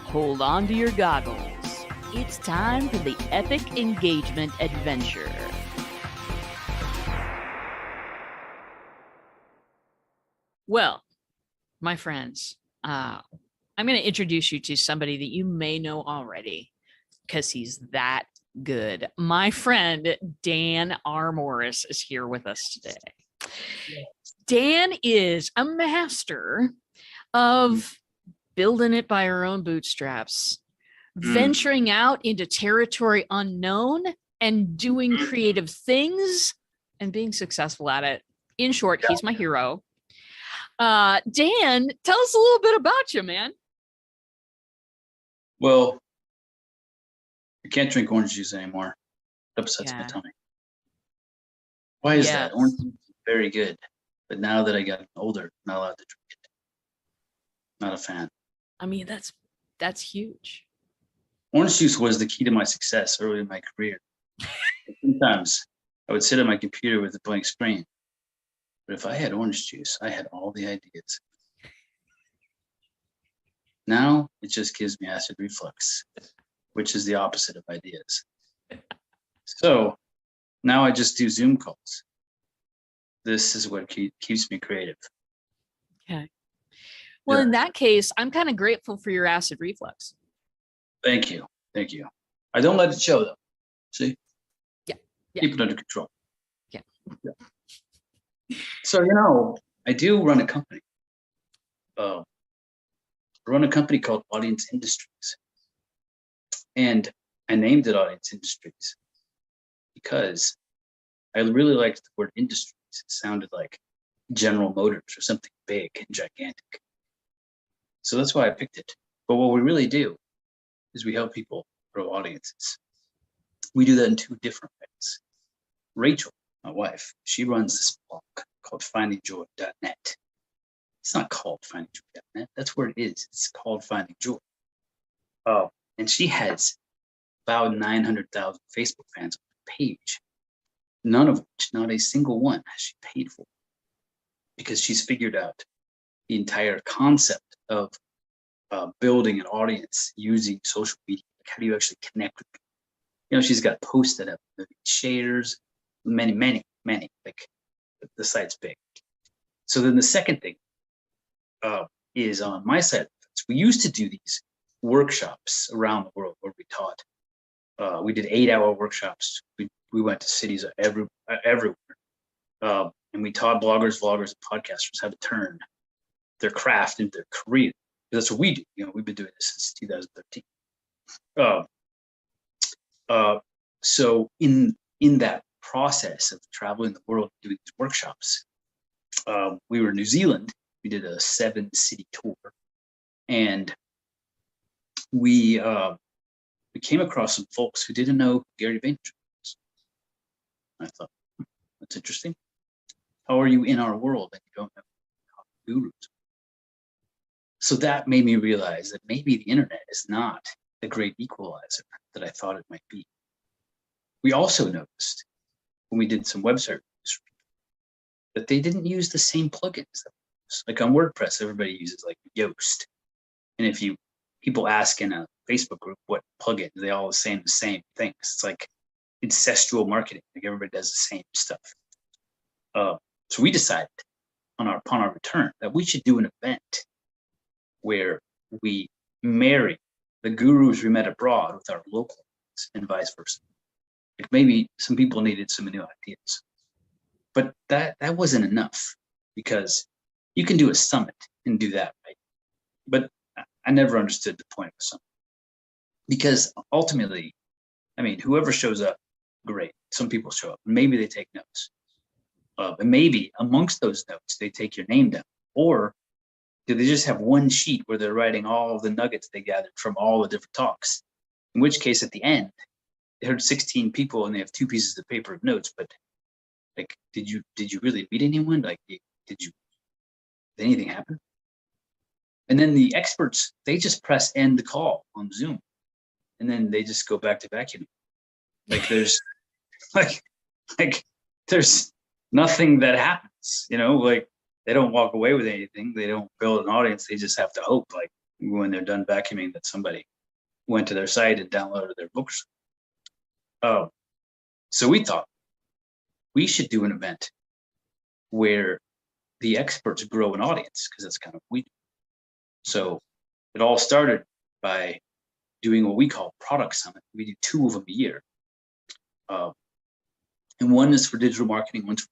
Hold on to your goggles. It's time for the epic engagement adventure. Well, my friends, I'm going to introduce you to somebody that you may know already because he's that good. My friend, Dan R. Morris, is here with us today. Dan is a master of building it by our own bootstraps, venturing out into territory unknown and doing creative things and being successful at it. In short, he's my hero. Dan, tell us a little bit about you, man. Well, I can't drink orange juice anymore. It upsets my tummy. Why is that? Orange juice is very good. But now that I got older, I'm not allowed to drink it. Not a fan. I mean, that's huge. Orange juice was the key to my success early in my career. Sometimes I would sit at my computer with a blank screen. But if I had orange juice, I had all the ideas. Now it just gives me acid reflux, which is the opposite of ideas. So now I just do Zoom calls. This is what keeps me creative. Okay. Well, in that case, I'm kind of grateful for your acid reflux. Thank you. Thank you. I don't let it show, though. See? Yeah. Keep it under control. Yeah. So, I do run a company. I run a company called Audience Industries. And I named it Audience Industries because I really liked the word industries. It sounded like General Motors or something big and gigantic. So that's why I picked it. But what we really do is we help people grow audiences. We do that in two different ways. Rachel, my wife, she runs this blog called findingjoy.net. It's not called findingjoy.net. That's where it is. It's called Finding Joy. And she has about 900,000 Facebook fans on her page. None of which, not a single one, has she paid for. Because she's figured out the entire concept of building an audience using social media. Like, how do you actually connect with people? She's got posts that have shares, many. Like, the site's big. So then the second thing is on my side. We used to do these workshops around the world where we taught. We did 8-hour workshops. We went to cities everywhere. And we taught bloggers, vloggers, and podcasters how to turn their craft into their career. That's what we do. We've been doing this since 2013. So in that process of traveling the world doing these workshops, we were in New Zealand. We did a 7-city tour, and we came across some folks who didn't know who Gary Vaynerchuk was. I thought, that's interesting. How are you in our world and you don't know gurus? So that made me realize that maybe the internet is not the great equalizer that I thought it might be. We also noticed when we did some website reviews that they didn't use the same plugins. Like on WordPress, everybody uses like Yoast. And if people ask in a Facebook group what plugin, they all say the same things. It's like incestual marketing. Like everybody does the same stuff. So we decided upon our return that we should do an event where we marry the gurus we met abroad with our local ones and vice versa. Like maybe some people needed some new ideas, but that wasn't enough because you can do a summit and do that, right? But I never understood the point of a summit because ultimately, whoever shows up, great. Some people show up. Maybe they take notes. And maybe amongst those notes, they take your name down. Or do they just have one sheet where they're writing all of the nuggets they gathered from all the different talks? In which case, at the end, they heard 16 people and they have 2 pieces of paper of notes. But like, did you really meet anyone? Like, did anything happen? And then the experts, they just press end the call on Zoom, and then they just go back to vacuuming. Like there's there's nothing that happens, like they don't walk away with anything. They don't build an audience. They just have to hope like when they're done vacuuming that somebody went to their site and downloaded their books. So we thought we should do an event where the experts grow an audience, because that's kind of what we do. So it all started by doing what we call product summit. We do 2 of them a year. And one is for digital marketing, one's for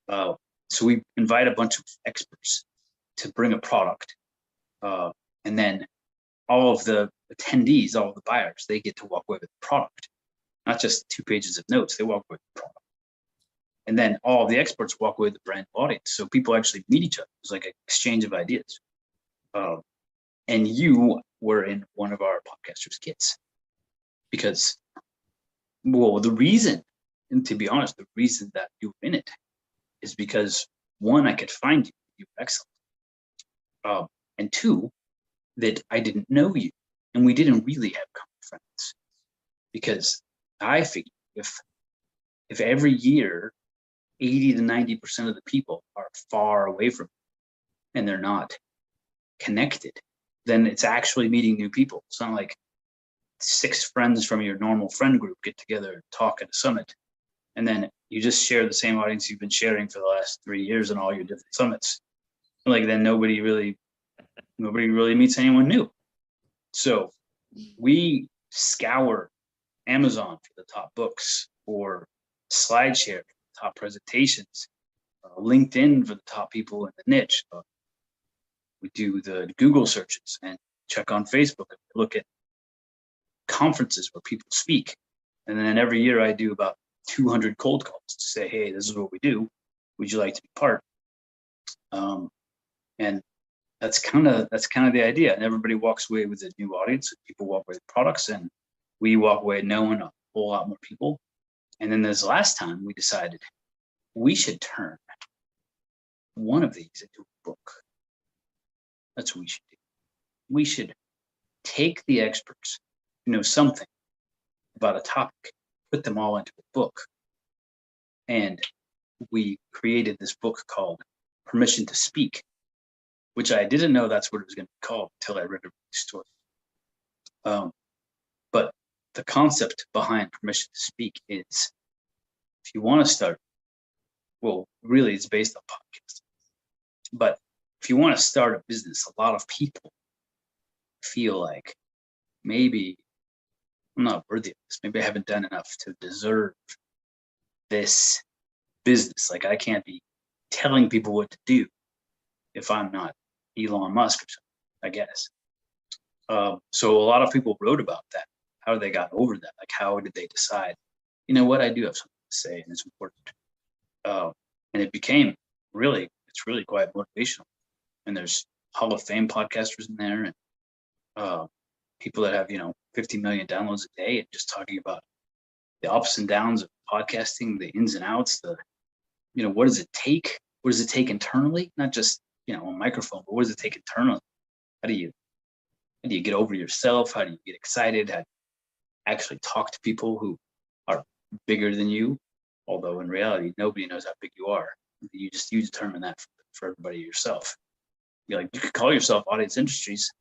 podcasting. So we invite a bunch of experts to bring a product. And then all of the attendees, all of the buyers, they get to walk away with the product, not just 2 pages of notes, they walk away with the product. And then all of the experts walk away with the brand audience. So people actually meet each other. It's like an exchange of ideas. And you were in one of our podcasters' kits because, well, the reason, and to be honest, the reason that you were in it is because, one, I could find you, you were excellent. And 2, that I didn't know you and we didn't really have common friends, because I figured if every year 80 to 90% of the people are far away from you and they're not connected, then it's actually meeting new people. It's not like 6 friends from your normal friend group get together and talk at a summit, and then you just share the same audience you've been sharing for the last 3 years in all your different summits. Like, then nobody really meets anyone new. So we scour Amazon for the top books, or SlideShare for the top presentations, LinkedIn for the top people in the niche. We do the Google searches and check on Facebook and look at conferences where people speak. And then every year I do about 200 cold calls to say, hey, this is what we do. Would you like to be part? And that's kind of the idea. And everybody walks away with a new audience. People walk away with products, and we walk away knowing a whole lot more people. And then this last time we decided we should turn one of these into a book. That's what we should do. We should take the experts who know something about a topic, put them all into a book. And we created this book called Permission to Speak, which I didn't know that's what it was going to be called until I read a story. But the concept behind Permission to Speak is, if you want to start, well, really it's based on podcasting, but if you want to start a business, a lot of people feel like, maybe I'm not worthy of this. Maybe I haven't done enough to deserve this business. Like, I can't be telling people what to do if I'm not Elon Musk or something, I guess. So a lot of people wrote about that, how they got over that. Like, how did they decide, you know what, I do have something to say and it's important. And it became it's really quite motivational. And there's Hall of Fame podcasters in there, and people that have, 50 million downloads a day, and just talking about the ups and downs of podcasting, the ins and outs, what does it take? What does it take internally? Not just, a microphone, but what does it take internally? How do you get over yourself? How do you get excited? How do you actually talk to people who are bigger than you? Although in reality, nobody knows how big you are. You determine that for everybody yourself. You could call yourself Audience Industries,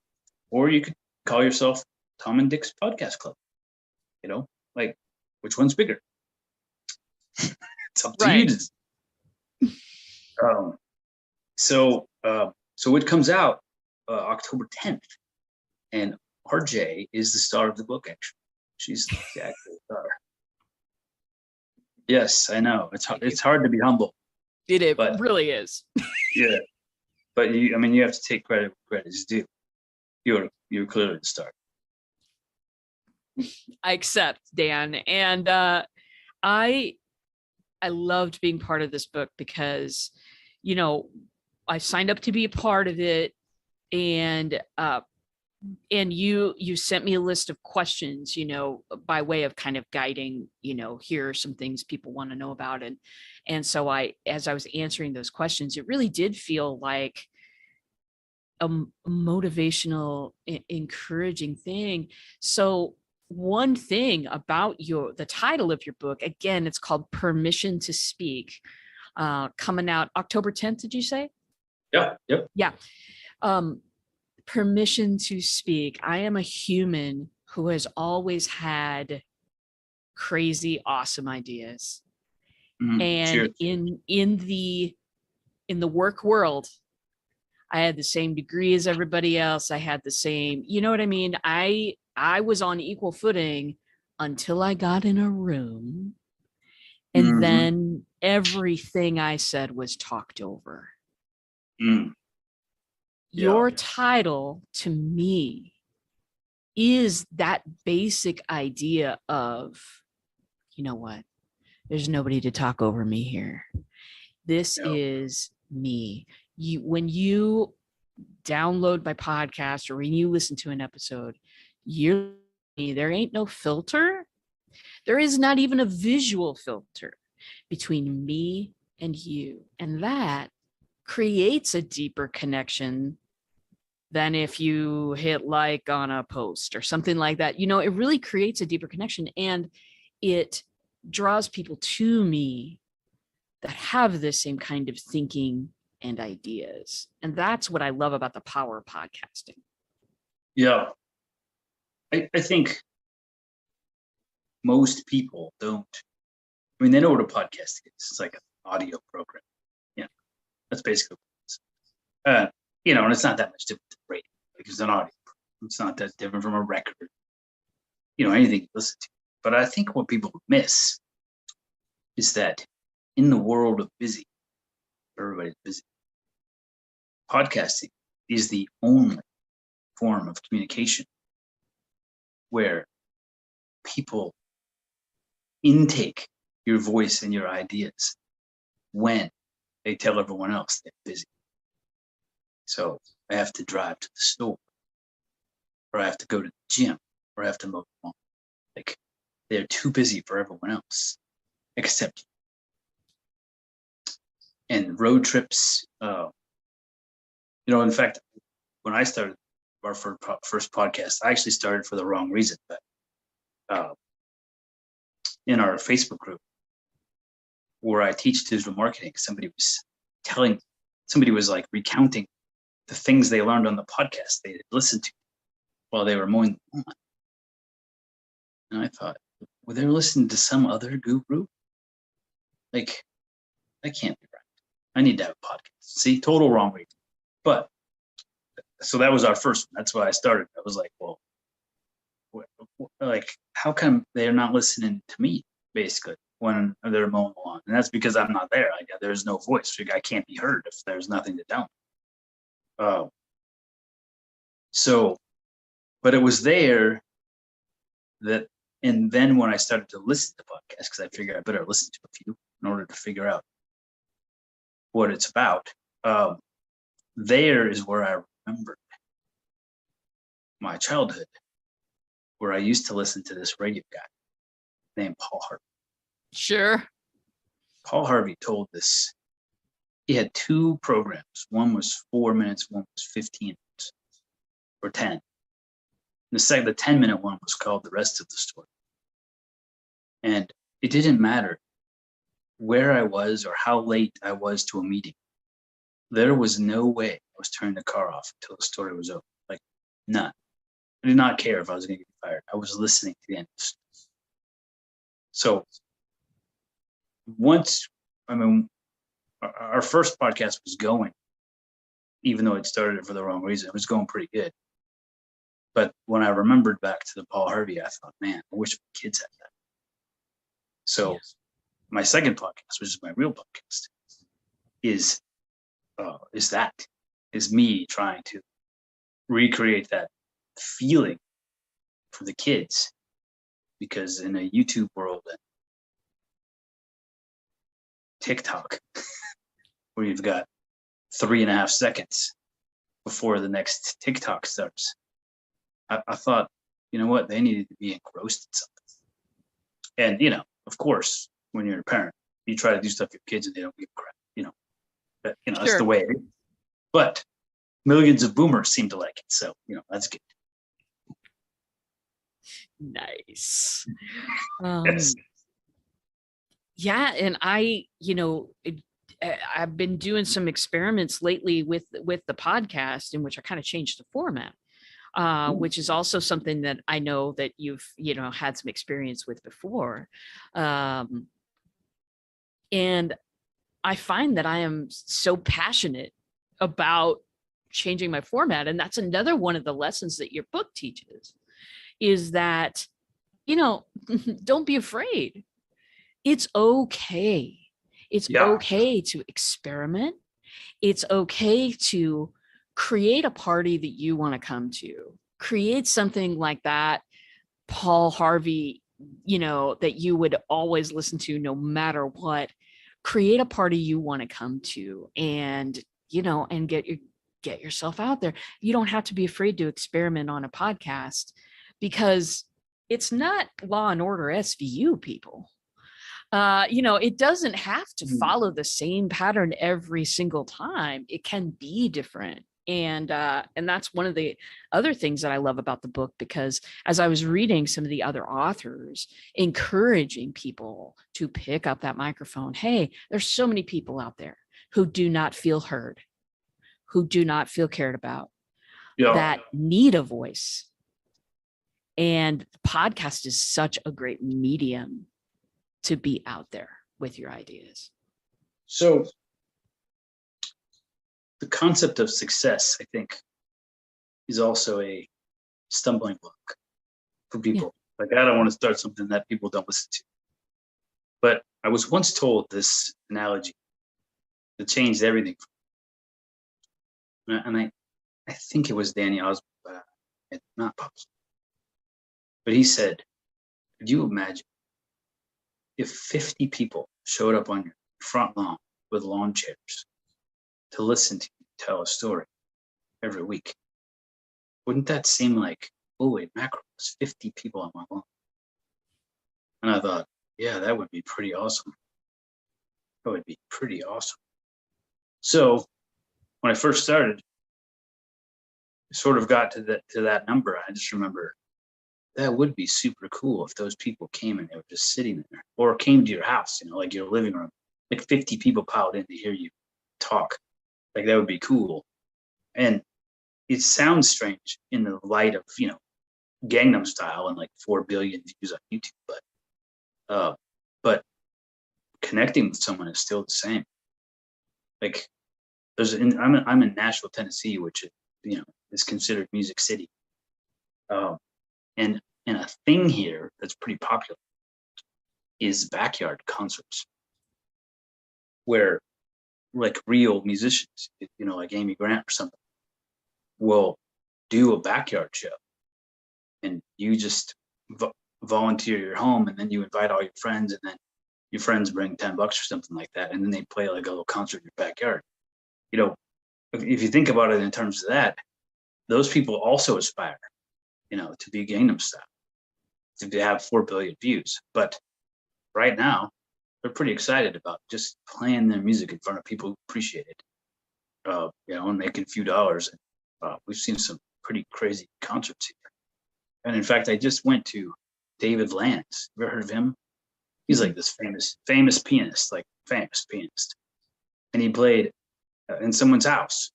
or you could call yourself Tom and Dick's Podcast Club. Which one's bigger? It's up to you. So it comes out October 10th, and RJ is the star of the book. Actually, she's the actual star. Yes, I know. It's hard to be humble. It really is. Yeah, but you have to take credit where credit is due. You're clearly the star. I accept, Dan, and I loved being part of this book because, I signed up to be a part of it, and you sent me a list of questions, by way of kind of guiding, here are some things people want to know about. And so as I was answering those questions, it really did feel like a motivational, encouraging thing. So one thing about the title of your book, again, it's called Permission to Speak, coming out October 10th, did you say? Yeah. Yep. Yeah. permission to speak. I am a human who has always had crazy, awesome ideas. And Cheers. in the work world, I had the same degree as everybody else. I had the same, you know what I mean? I was on equal footing until I got in a room, and Mm-hmm. then everything I said was talked over. Mm. Yeah. Your title to me is that basic idea of, you know what? There's nobody to talk over me here. This Yeah. is me. When you download my podcast or when you listen to an episode, there ain't no filter. There is not even a visual filter between me and you. And that creates a deeper connection than if you hit like on a post or something like that. You know, it really creates a deeper connection, and it draws people to me that have the same kind of thinking and ideas. And that's what I love about the power of podcasting. Yeah. I think most people don't. I mean, they know what a podcast is. It's like an audio program. Yeah, that's basically what it is. And it's not that much different than radio because it's an audio. It's not that different from a record. Anything you listen to. But I think what people miss is that in the world of busy, everybody's busy. Podcasting is the only form of communication where people intake your voice and your ideas when they tell everyone else they're busy. So I have to drive to the store, or I have to go to the gym, or I have to mow the lawn. Like, they're too busy for everyone else, except you. And road trips, in fact, when I started our first podcast, I actually started for the wrong reason. But in our Facebook group where I teach digital marketing, somebody was like recounting the things they learned on the podcast they had listened to while they were mowing the lawn. And I thought, were they listening to some other guru? Like, that can't be right. I need to have a podcast. See, total wrong reason. But so that was our first one. That's why I started. I was like, well, like, how come they're not listening to me, basically, when they're mowing the lawn? And that's because I'm not there. There's no voice. I can't be heard if there's nothing to tell me. But it was there that, and then when I started to listen to podcasts, because I figured I better listen to a few in order to figure out what it's about. There is where I remembered my childhood, where I used to listen to this radio guy named Paul Harvey. Sure. Paul Harvey told this. He had two programs. One was 4 minutes, one was 15 minutes, or 10. The 10-minute one was called The Rest of the Story. And it didn't matter where I was or how late I was to a meeting. There was no way I was turning the car off until the story was over. Like, none. I did not care if I was going to get fired. I was listening to the end of the story. So our first podcast was going, even though it started for the wrong reason. It was going pretty good. But when I remembered back to the Paul Harvey, I thought, man, I wish my kids had that. So my second podcast, which is my real podcast, is me trying to recreate that feeling for the kids, because in a YouTube world and TikTok, where you've got 3.5 seconds before the next TikTok starts, I thought, you know what, they needed to be engrossed in something. And of course, when you're a parent, you try to do stuff for your kids and they don't give a crap. Sure. That's the way it is. But millions of boomers seem to like it, so that's good. Nice. Yes. Yeah, and I, I've been doing some experiments lately with the podcast in which I kind of changed the format, Ooh, which is also something that I know that you've had some experience with before, um, and I find that I am so passionate about changing my format, and that's another one of the lessons that your book teaches is that don't be afraid. It's okay. It's yeah, okay to experiment. It's okay to create a party that you want to come to. Create something like that Paul Harvey, that you would always listen to no matter what. Create a party you want to come to, and and get yourself out there. You don't have to be afraid to experiment on a podcast, because it's not Law and Order SVU, people. It doesn't have to mm, follow the same pattern every single time. It can be different. And that's one of the other things that I love about the book, because as I was reading some of the other authors encouraging people to pick up that microphone, hey, there's so many people out there who do not feel heard, who do not feel cared about, yeah. that need a voice. And podcast is such a great medium to be out there with your ideas. So the concept of success, I think, is also a stumbling block for Yeah. people. Like, I don't want to start something that people don't listen to. But I was once told this analogy that changed everything. And I think it was Danny Osborne, but it's not possible. But he said, could you imagine if 50 people showed up on your front lawn with lawn chairs to listen to you tell a story every week? Wouldn't that seem like, holy mackerel, there's 50 people on my lawn? And I thought, yeah, that would be pretty awesome. That would be pretty awesome. So when I first started, I sort of got to that number. I just remember that would be super cool if those people came and they were just sitting there, or came to your house, like your living room, like 50 people piled in to hear you talk. Like, that would be cool. And it sounds strange in the light of, Gangnam Style and like 4 billion views on YouTube, but connecting with someone is still the same. Like, I'm in Nashville, Tennessee, which is considered Music City, and a thing here that's pretty popular is backyard concerts, where like real musicians, like Amy Grant or something, will do a backyard show, and you just volunteer your home, and then you invite all your friends, and then your friends bring $10 or something like that, and then they play like a little concert in your backyard. If you think about it in terms of that, those people also aspire, to be Gangnam Style, to have 4 billion views. But right now, they're pretty excited about just playing their music in front of people who appreciate it, and making a few dollars. We've seen some pretty crazy concerts here. And in fact, I just went to David Lanz. You ever heard of him? He's like this famous pianist, and he played in someone's house,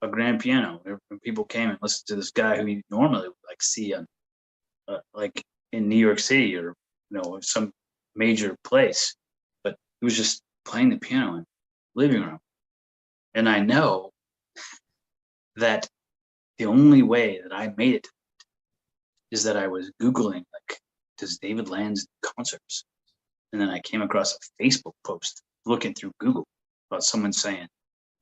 a grand piano. And people came and listened to this guy who you normally would like see on, like in New York City, or some major place, but he was just playing the piano in the living room. And I know that the only way that I made it is that I was Googling, like, does David Lanz do concerts? And then I came across a Facebook post looking through Google about someone saying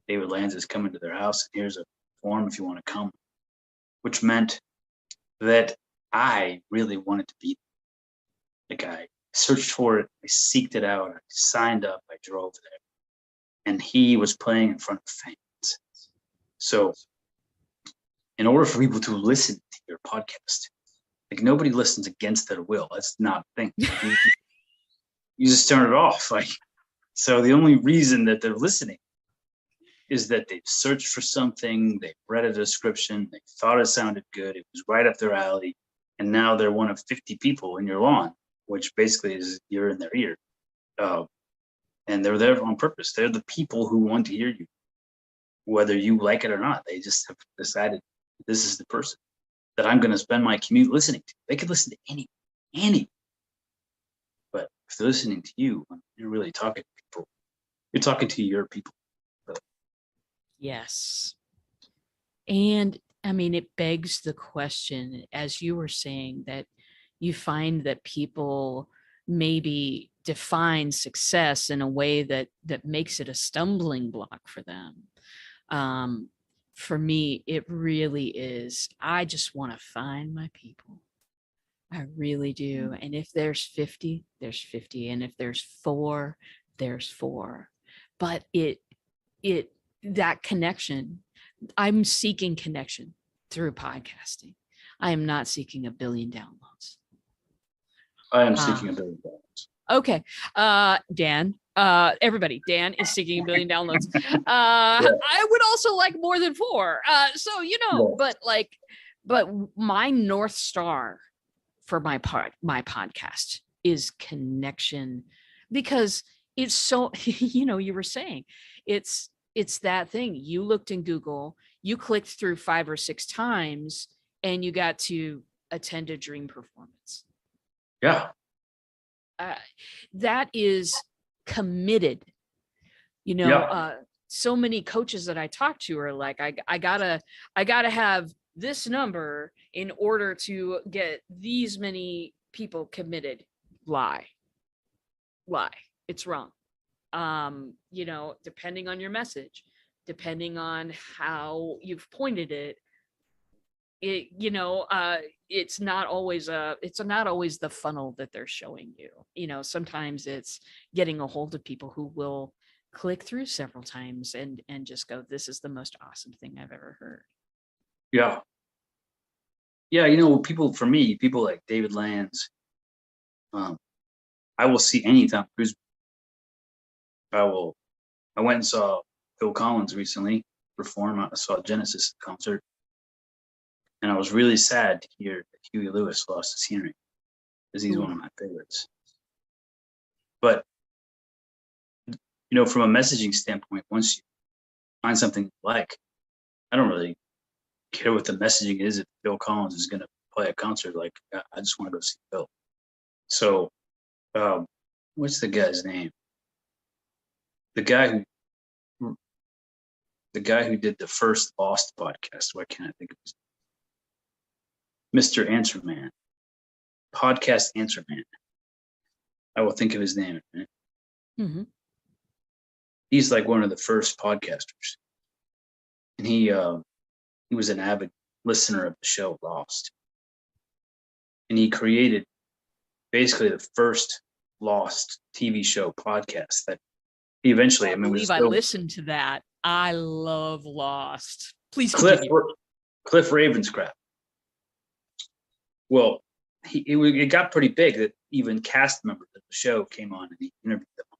David Lanz is coming to their house, and here's a form if you want to come, which meant that I really wanted to be there. Like, I searched for it, I seeked it out, I signed up, I drove there, and he was playing in front of fans. So in order for people to listen to your podcast, like, nobody listens against their will. That's not a thing. You just turn it off. Like, so the only reason that they're listening is that they've searched for something, they've read a description, they thought it sounded good, it was right up their alley, and now they're one of 50 people in your lawn, which basically is you're in their ear. and they're there on purpose. They're the people who want to hear you, whether you like it or not. They just have decided this is the person that I'm going to spend my commute listening to. They could listen to any, but if they're listening to you, you're really talking to people. You're talking to your people. Yes. And I mean, it begs the question, as you were saying, that you find that people maybe define success in a way that makes it a stumbling block for them. Um, for me, it really is. I just want to find my people. I really do. And if there's 50, there's 50. And if there's four, there's four. But it, that connection, I'm seeking connection through podcasting. I am not seeking a billion downloads. I am seeking $1 billion. Okay. Dan, everybody, Dan is seeking 1 billion downloads. Yeah. I would also like more than 4. So, you know, Yeah. but my North Star for my podcast is connection, because it's so, you know, you were saying it's that thing. You looked in Google, you clicked through 5 or 6 times, and you got to attend a dream performance. Yeah. That is committed. You know, Yeah. so many coaches that I talk to are like, I gotta have this number in order to get these many people committed. Lie. It's wrong. You know, depending on your message, depending on how you've pointed it, you know, it's not always the funnel that they're showing you. You know, sometimes it's getting a hold of people who will click through several times and just go, this is the most awesome thing I've ever heard. Yeah. Yeah. You know, people like David Lanz, I will see anytime. I went and saw Phil Collins recently perform. I saw Genesis concert, and I was really sad to hear that Huey Lewis lost his hearing, because he's one of my favorites. But, you know, from a messaging standpoint, once you find something you like, I don't really care what the messaging is. If Phil Collins is going to play a concert, like, I just want to go see Phil. So, what's the guy's name? The guy who did the first Lost podcast. Why can't I think of his name? Mr. Answer Man. Podcast Answer Man. I will think of his name in a minute. Mm-hmm. He's like one of the first podcasters, and he was an avid listener of the show Lost, and he created basically the first Lost TV show podcast that he eventually, I believe I listened to that. I love Lost. Please continue. Cliff Ravenscraft. Well, it got pretty big that even cast members of the show came on and he interviewed them on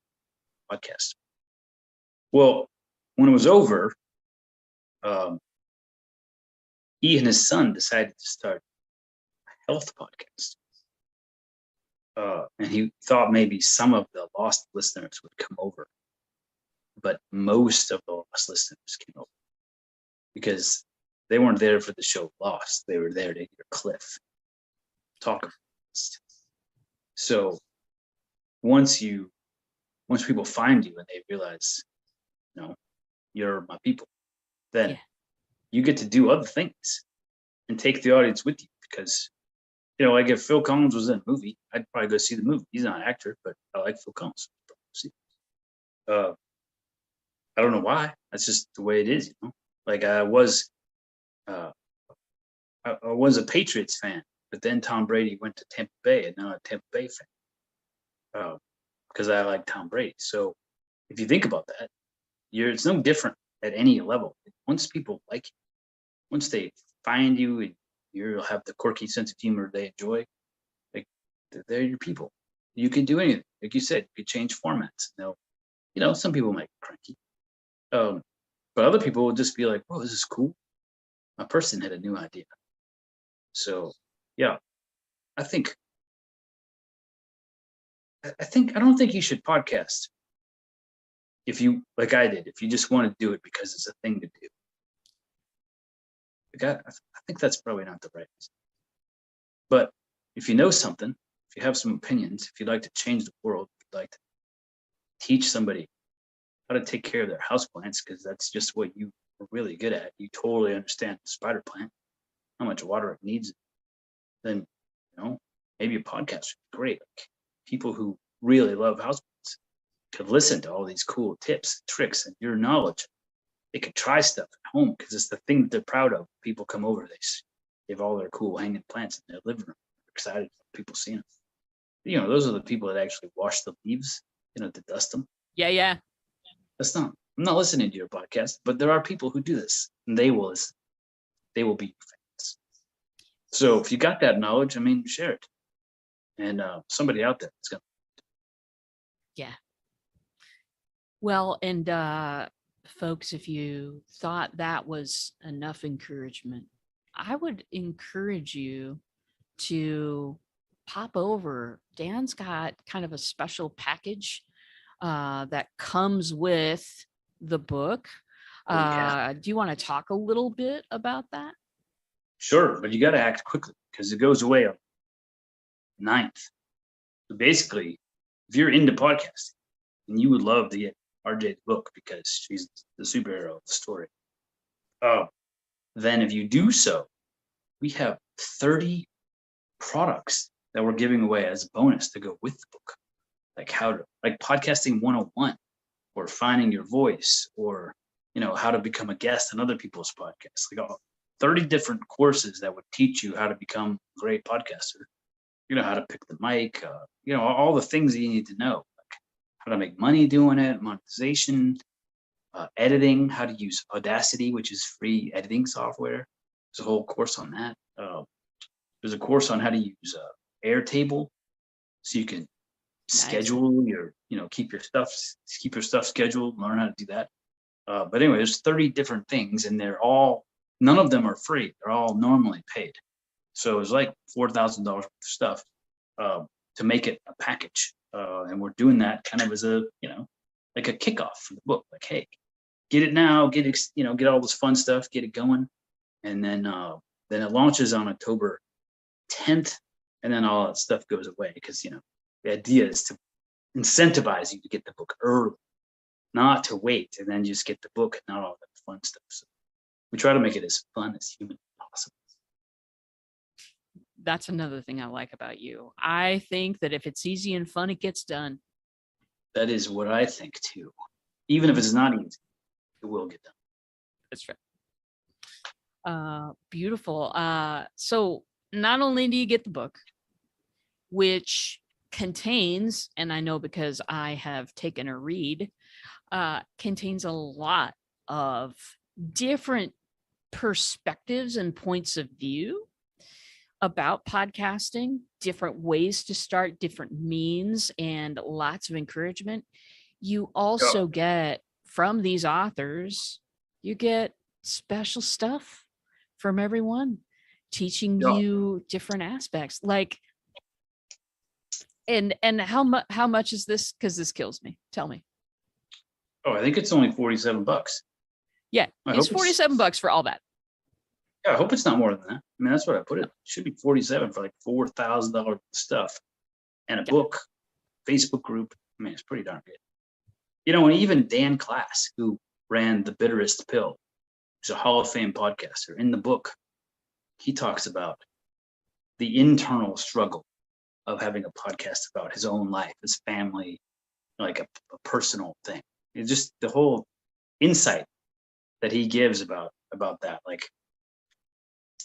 the podcast. Well, when it was over, he and his son decided to start a health podcast. And he thought maybe some of the Lost listeners would come over, but most of the Lost listeners came over because they weren't there for the show Lost. They were there to hear Cliff talk about it. So once people find you and they realize, you know, you're my people, then you get to do other things and take the audience with you. Because, you know, like if Phil Collins was in a movie, I'd probably go see the movie. He's not an actor, but I like Phil Collins. I don't know why. That's just the way it is, you know. Like I was a Patriots fan, but then Tom Brady went to Tampa Bay, and now I'm a Tampa Bay fan because I like Tom Brady. So if you think about that, it's no different at any level. Once people like you, once they find you and you'll have the quirky sense of humor they enjoy, like they're your people. You can do anything. Like you said, you could change formats. Now, you know, some people might be cranky. But other people will just be like, "Oh, this is cool. My person had a new idea." So, yeah, I don't think you should podcast if you, like I did, if you just want to do it because it's a thing to do, I think that's probably not the right reason. But if you know something, if you have some opinions, if you'd like to change the world, if you'd like to teach somebody how to take care of their houseplants, because that's just what you are really good at. You totally understand the spider plant, how much water it needs. Then, maybe a podcast would be great. Like, people who really love houseplants could listen to all these cool tips, tricks, and your knowledge. They could try stuff at home because it's the thing that they're proud of. People come over, they have all their cool hanging plants in their living room. They're excited about people seeing them. Those are the people that actually wash the leaves, to dust them. Yeah. I'm not listening to your podcast, but there are people who do this, and they will listen. They will be fans. So if you got that knowledge, share it. And somebody out there is going to. Yeah. Well, and folks, if you thought that was enough encouragement, I would encourage you to pop over. Dan's got kind of a special package that comes with the book. Oh, yeah. Do you want to talk a little bit about that? Sure, but you got to act quickly because it goes away on 9th. So basically, if you're into podcasting and you would love to get RJ's book because she's the superhero of the story, then if you do so, we have 30 products that we're giving away as a bonus to go with the book. Like podcasting 101, or finding your voice, or how to become a guest on other people's podcasts. Like 30 different courses that would teach you how to become a great podcaster. How to pick the mic, all the things that you need to know, like how to make money doing it, monetization, editing, how to use Audacity, which is free editing software. There's a whole course on that. There's a course on how to use Airtable, so you can schedule your, keep your stuff scheduled, learn how to do that. But anyway, there's 30 different things, and none of them are free. They're all normally paid. So it's like $4,000 worth of stuff to make it a package. And we're doing that kind of as like a kickoff for the book. Like, hey, get it now, get all this fun stuff, get it going. And then it launches on October 10th, and then all that stuff goes away because, the idea is to incentivize you to get the book early, not to wait and then just get the book and not all that fun stuff. So we try to make it as fun as humanly possible. That's another thing I like about you. I think that if it's easy and fun, it gets done. That is what I think too. Even if it's not easy, it will get done. That's right. Beautiful. So not only do you get the book, which contains, and I know because I have taken a read, contains a lot of different perspectives and points of view about podcasting, different ways to start, different means, and lots of encouragement. You also get from these authors, you get special stuff from everyone teaching you different aspects. Like, and how much is this? Because this kills me. Tell me. Oh, I think it's only $47. Yeah, it's $47 for all that. Yeah, I hope it's not more than that. That's what I put it. It should be 47 for like $4,000 stuff and a book, Facebook group. It's pretty darn good. And even Dan Class, who ran The Bitterest Pill, who's a Hall of Fame podcaster, in the book, he talks about the internal struggle of having a podcast about his own life, his family, like a personal thing. It's just the whole insight that he gives about that. Like,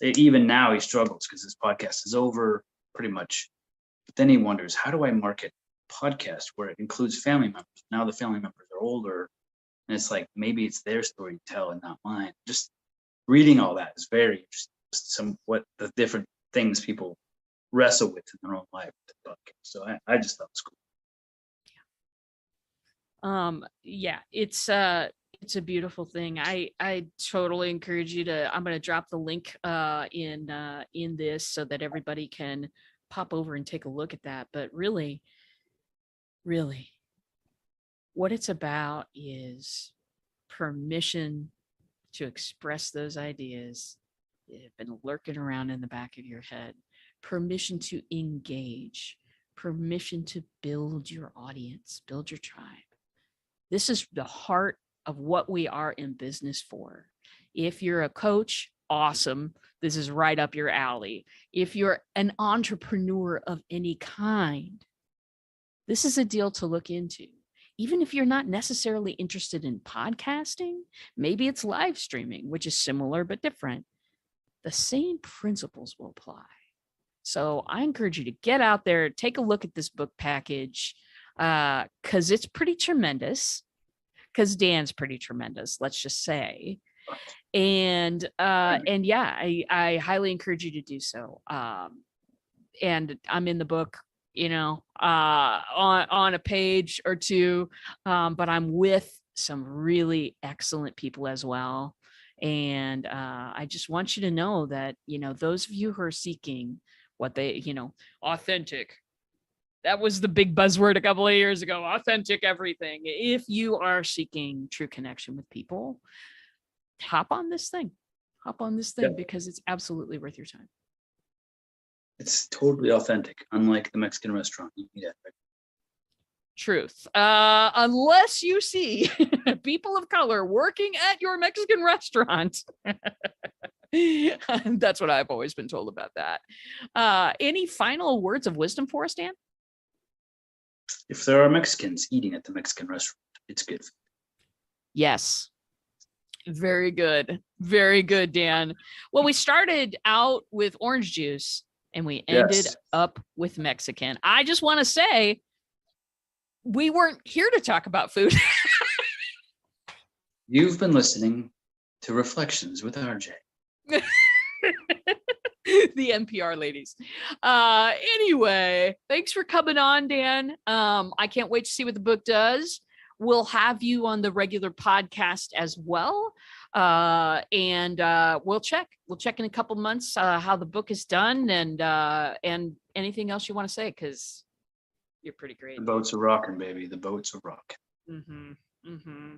even now he struggles because his podcast is over pretty much. But then he wonders, how do I market podcast where it includes family members? Now the family members are older, and it's like, maybe it's their story to tell and not mine. Just reading all that is very interesting. What the different things people wrestle with in their own life with the podcast. So I just thought it was cool. Yeah, it's a beautiful thing. I totally encourage you to. I'm going to drop the link in this so that everybody can pop over and take a look at that. But really, What it's about is permission to express those ideas that have been lurking around in the back of your head, permission to engage, permission to build your audience, build your tribe. This is the heart of what we are in business for. If you're a coach, awesome. This is right up your alley. If you're an entrepreneur of any kind, this is a deal to look into. Even if you're not necessarily interested in podcasting, maybe it's live streaming, which is similar but different. The same principles will apply. So I encourage you to get out there, take a look at this book package, because it's pretty tremendous. Because Dan's pretty tremendous, let's just say. And yeah, I highly encourage you to do so. And I'm in the book, on a page or two, but I'm with some really excellent people as well. And I just want you to know that, those of you who are seeking what they, authentic, that was the big buzzword a couple of years ago, authentic everything. If you are seeking true connection with people, hop on this thing, Yep. because it's absolutely worth your time. It's totally authentic, unlike the Mexican restaurant you eat at. Truth. Unless you see people of color working at your Mexican restaurant. That's what I've always been told about that. Any final words of wisdom for us, Dan? If there are Mexicans eating at the Mexican restaurant, it's good. Yes. Very good. Very good, Dan. Well, we started out with orange juice and we ended up with Mexican. I just want to say we weren't here to talk about food. You've been listening to Reflections with RJ. The NPR ladies. Anyway, thanks for coming on, Dan. I can't wait to see what the book does. We'll have you on the regular podcast as well. And we'll check in a couple months how the book is done, and anything else you want to say, because you're pretty great. The boats are rocking, baby. The boats are rocking. Mm-hmm. Mm-hmm.